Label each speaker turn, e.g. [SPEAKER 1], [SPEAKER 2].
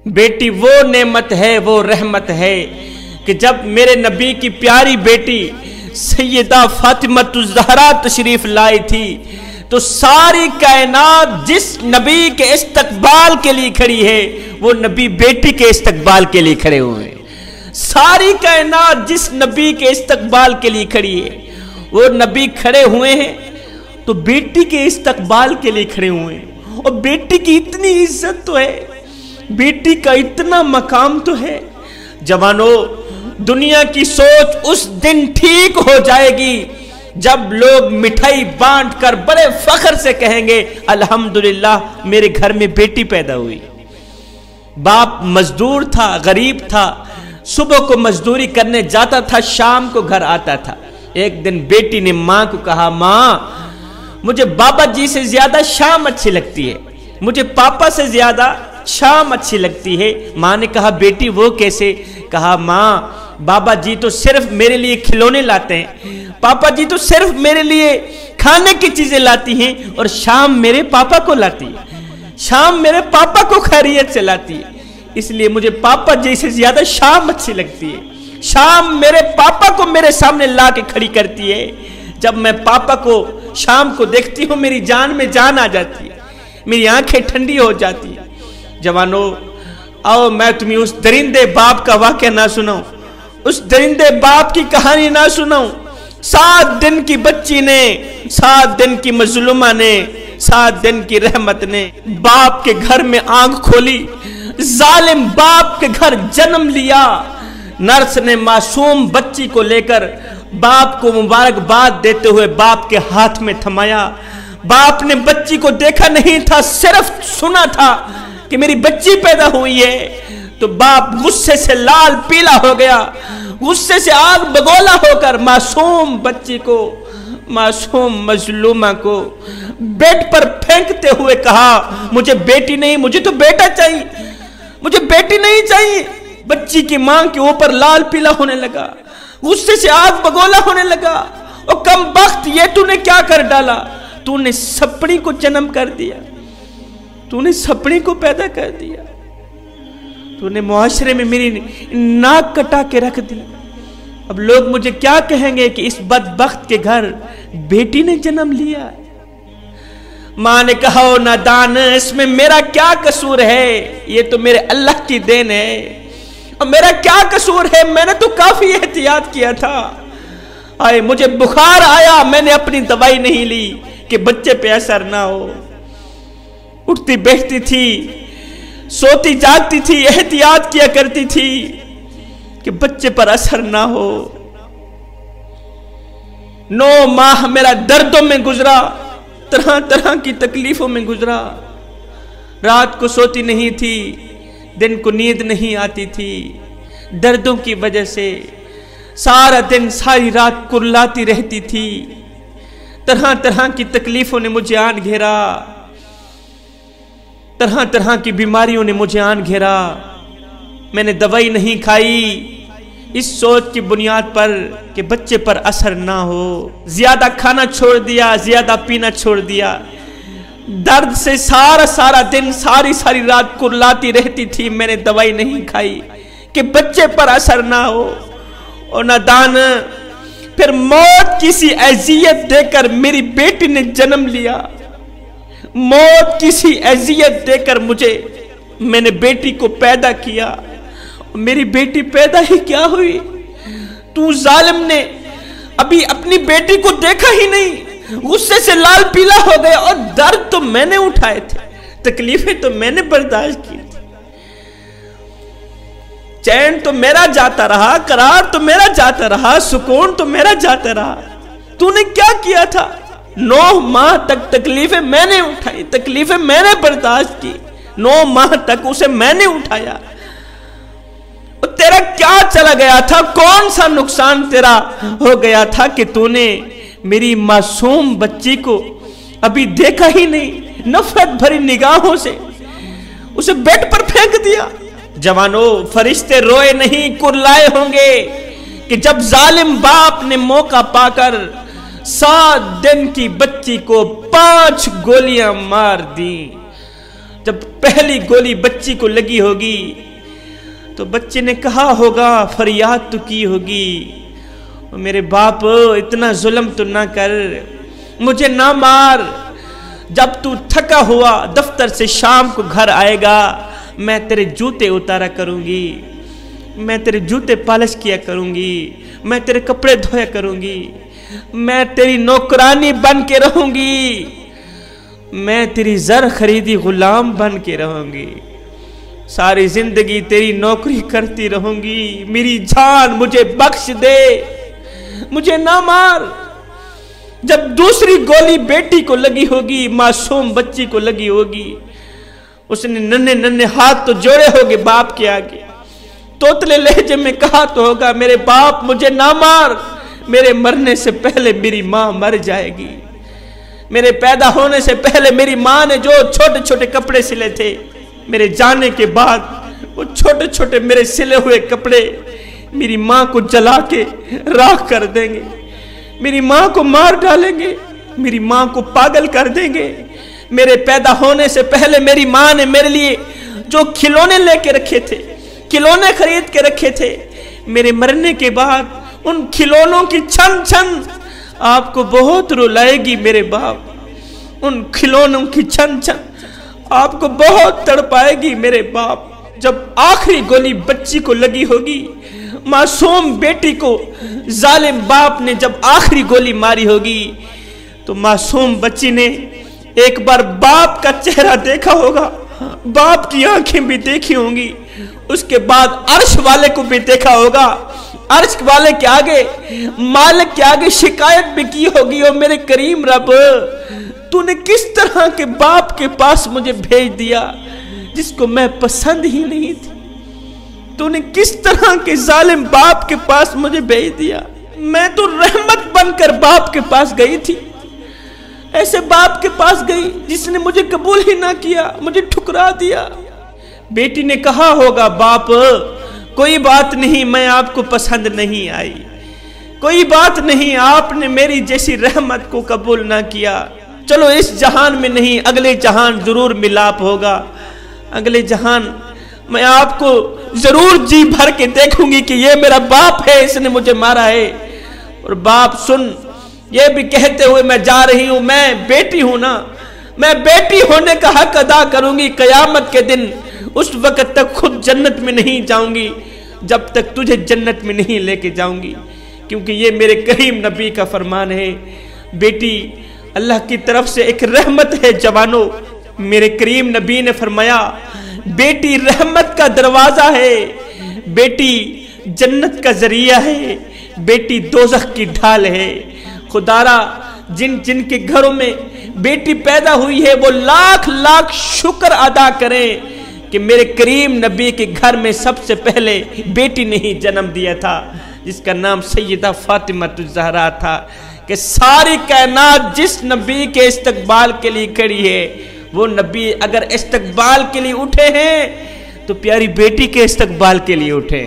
[SPEAKER 1] بیٹی وہ نعمت ہے، وہ رحمت ہے کہ جب میرے نبی کی پیاری بیٹی سیدہ فاطمہ الزہرا تشریف لائی تھی تو ساری کائنات جس نبی کے استقبال کے لیے کھڑی ہے وہ نبی بیٹی کے استقبال کے لیے کھڑے ہوئے ہیں۔ ساری کائنات جس نبی کے استقبال کے لیے کھڑی ہے وہ نبی کھڑے ہوئے ہیں تو بیٹی کے استقبال کے لیے کھڑے ہوئے ہیں۔ اور بیٹی کی اتنی عزت تو ہے، بیٹی کا اتنا مقام تو ہے۔ جوانوں، دنیا کی سوچ اس دن ٹھیک ہو جائے گی جب لوگ مٹھائی بانٹ کر بڑے فخر سے کہیں گے الحمدللہ میرے گھر میں بیٹی پیدا ہوئی۔ باپ مزدور تھا، غریب تھا، صبح کو مزدوری کرنے جاتا تھا، شام کو گھر آتا تھا۔ ایک دن بیٹی نے ماں کو کہا، ماں مجھے بابا جی سے زیادہ شام اچھی لگتی ہے، مجھے پاپا سے زیادہ شام اچھی لگتی ہے۔ ماں نے کہا بیٹی وہ کیسے؟ کہا ماں بابا جی تو صرف میرے لیے کھلونے لاتے ہیں، پاپا جی تو صرف میرے لیے کھانے کی چیزیں لاتی ہیں، اور شام میرے پاپا کو لاتی ہے، شام میرے پاپا کو خیریت سے لاتی ہے، اس لیے مجھے پاپا جی سے زیادہ شام اچھی لگتی ہے۔ شام میرے پاپا کو میرے سامنے لا کے کھڑی کرتی ہے، جب میں پاپا کو شام کو دیکھتی ہوں میری جان میں جان آ جاتی ہے، میری آنکھیں ٹھنڈی ہو جاتی ہیں۔ جوانوں، آؤ میں تمہیں اس درندے باپ کا واقعہ نہ سناؤں، اس درندے باپ کی کہانی نہ سناؤں۔ 7 دن کی بچی نے، 7 دن کی مظلومہ نے، 7 دن کی رحمت نے باپ کے گھر میں آنکھ کھولی، ظالم باپ کے گھر جنم لیا۔ نرس نے معصوم بچی کو لے کر باپ کو مبارکباد دیتے ہوئے باپ کے ہاتھ میں تھمایا۔ باپ نے بچی کو دیکھا نہیں تھا، صرف سنا تھا کہ میری بچی پیدا ہوئی ہے، تو باپ غصے سے لال پیلا ہو گیا، غصے سے آگ بگولا ہو کر معصوم بچی کو، معصوم مظلومہ کو بیڈ پر پھینکتے ہوئے کہا مجھے بیٹی نہیں، مجھے تو بیٹا چاہیے، مجھے بیٹی نہیں چاہیے۔ بچی کی ماں کے اوپر لال پیلا ہونے لگا، غصے سے آگ بگولا ہونے لگا، اور کم بخت یہ تو نے کیا کر ڈالا؟ تو نے سپڑی کو جنم کر دیا، تو نے سپڑی کو پیدا کر دیا، تو نے معاشرے میں میری ناک کٹا کے رکھ دی۔ اب لوگ مجھے کیا کہیں گے کہ اس بدبخت کے گھر بیٹی نے جنم لیا۔ ماں نے کہا او نادان، اس میں میرا کیا قصور ہے؟ یہ تو میرے اللہ کی دین ہے، اور میرا کیا قصور ہے؟ میں نے تو کافی احتیاط کیا تھا، آئے مجھے بخار آیا، میں نے اپنی دوائی نہیں لی کہ بچے پہ اثر نہ ہو۔ اٹھتی بیٹھتی تھی، سوتی جاگتی تھی، احتیاط کیا کرتی تھی کہ بچے پر اثر نہ ہو۔ 9 ماہ میرا دردوں میں گزرا، طرح طرح کی تکلیفوں میں گزرا، رات کو سوتی نہیں تھی، دن کو نیند نہیں آتی تھی، دردوں کی وجہ سے سارا دن ساری رات کرلاتی رہتی تھی، طرح طرح کی تکلیفوں نے مجھے آن گھیرا، طرح طرح کی بیماریوں نے مجھے آن گھیرا۔ میں نے دوائی نہیں کھائی اس سوچ کی بنیاد پر کہ بچے پر اثر نہ ہو، زیادہ کھانا چھوڑ دیا، زیادہ پینا چھوڑ دیا، درد سے سارا دن ساری رات کرلاتی رہتی تھی، میں نے دوائی نہیں کھائی کہ بچے پر اثر نہ ہو۔ اور نادان، پھر موت کسی اذیت دے کر میری بیٹی نے جنم لیا، موت کسی اذیت دے کر میں نے بیٹی کو پیدا کیا، میری بیٹی پیدا ہی کیا ہوئی؟ تو ظالم نے ابھی اپنی بیٹی کو دیکھا ہی نہیں، غصے سے لال پیلا ہو گیا، اور درد تو میں نے اٹھائے تھے، تکلیفیں تو میں نے برداشت کی تھی، چین تو میرا جاتا رہا، قرار تو میرا جاتا رہا، سکون تو میرا جاتا رہا۔ تو نے کیا کیا تھا؟ 9 ماہ تک تکلیفیں میں نے اٹھائی، تکلیفیں میں نے برداشت کی، 9 ماہ تک اسے میں نے اٹھایا۔ اور تیرا کیا چلا گیا تھا؟ کون سا نقصان تیرا ہو گیا تھا کہ تو نے میری معصوم بچی کو ابھی دیکھا ہی نہیں، نفرت بھری نگاہوں سے اسے بیڈ پر پھینک دیا؟ جوانوں، فرشتے روئے نہیں کرلائے ہوں گے کہ جب ظالم باپ نے موقع پا کر 7 دن کی بچی کو 5 گولیاں مار دی، جب پہلی گولی بچی کو لگی ہوگی تو بچے نے کہا ہوگا، فریاد تو کی ہوگی، میرے باپ اتنا ظلم تو نہ کر، مجھے نہ مار، جب تو تھکا ہوا دفتر سے شام کو گھر آئے گا میں تیرے جوتے اتارا کروں گی، میں تیرے جوتے پالش کیا کروں گی، میں تیرے کپڑے دھویا کروں گی، میں تیری نوکرانی بن کے رہوں گی، میں تیری زر خریدی غلام بن کے رہوں گی، ساری زندگی تیری نوکری کرتی رہوں گی، میری جان مجھے بخش دے، مجھے نہ مار۔ جب دوسری گولی بیٹی کو لگی ہوگی، معصوم بچی کو لگی ہوگی، اس نے ننھے ننھے ہاتھ تو جوڑے ہوگے باپ کے آگے، توتلے لہجے میں کہا تو ہوگا، میرے باپ مجھے نہ مار، میرے مرنے سے پہلے میری ماں مر جائے گی، میرے پیدا ہونے سے پہلے میری ماں نے جو چھوٹے چھوٹے کپڑے سلے تھے، میرے جانے کے بعد وہ چھوٹے چھوٹے میرے سلے ہوئے کپڑے میری ماں کو جلا کے راکھ کر دیں گے، میری ماں کو مار ڈالیں گے، میری ماں کو پاگل کر دیں گے۔ میرے پیدا ہونے سے پہلے میری ماں نے میرے لیے جو کھلونے لے کے رکھے تھے، کھلونے خرید کے رکھے تھے، میرے مرنے کے بعد ان کھلونوں کی چھن چھن آپ کو بہت رلائے گی میرے باپ، ان کھلونوں کی چھن چھن آپ کو بہت تڑپائے گی میرے باپ۔ جب آخری گولی بچی کو لگی ہوگی، معصوم بیٹی کو ظالم باپ نے جب آخری گولی ماری ہوگی تو معصوم بچی نے ایک بار باپ کا چہرہ دیکھا ہوگا، باپ کی آنکھیں بھی دیکھی ہوں گی، اس کے بعد عرش والے کو بھی دیکھا ہوگا، عرش والے کے آگے مالک کے آگے شکایت بھی کی ہوگی، اور میرے کریم رب تو نے کس طرح کے باپ کے پاس مجھے بھیج دیا جس کو میں پسند ہی نہیں تھی، تو نے کس طرح کے ظالم باپ کے پاس مجھے بھیج دیا، میں تو رحمت بن کر باپ کے پاس گئی تھی، ایسے باپ کے پاس گئی جس نے مجھے قبول ہی نہ کیا، مجھے ٹھکرا دیا۔ بیٹی نے کہا ہوگا، باپ کوئی بات نہیں، میں آپ کو پسند نہیں آئی، کوئی بات نہیں، آپ نے میری جیسی رحمت کو قبول نہ کیا، چلو اس جہان میں نہیں اگلے جہان ضرور ملاپ ہوگا، اگلے جہان میں آپ کو ضرور جی بھر کے دیکھوں گی کہ یہ میرا باپ ہے، اس نے مجھے مارا ہے۔ اور باپ سن، یہ بھی کہتے ہوئے میں جا رہی ہوں، میں بیٹی ہوں نا، میں بیٹی ہونے کا حق ادا کروں گی، قیامت کے دن اس وقت تک خود جنت میں نہیں جاؤں گی جب تک تجھے جنت میں نہیں لے کے جاؤں گی، کیونکہ یہ میرے کریم نبی کا فرمان ہے، بیٹی اللہ کی طرف سے ایک رحمت ہے جوانوں۔ میرے کریم نبی نے فرمایا، بیٹی رحمت کا دروازہ ہے، بیٹی جنت کا ذریعہ ہے، بیٹی دوزخ کی ڈھال ہے۔ خدارا جن جن کے گھروں میں بیٹی پیدا ہوئی ہے وہ لاکھ لاکھ شکر ادا کریں کہ میرے کریم نبی کے گھر میں سب سے پہلے بیٹی نے ہی جنم دیا تھا، جس کا نام سیدہ فاطمہ الزہرا تھا، کہ ساری کائنات جس نبی کے استقبال کے لیے کھڑی ہے، وہ نبی اگر استقبال کے لیے اٹھے ہیں تو پیاری بیٹی کے استقبال کے لیے اٹھے۔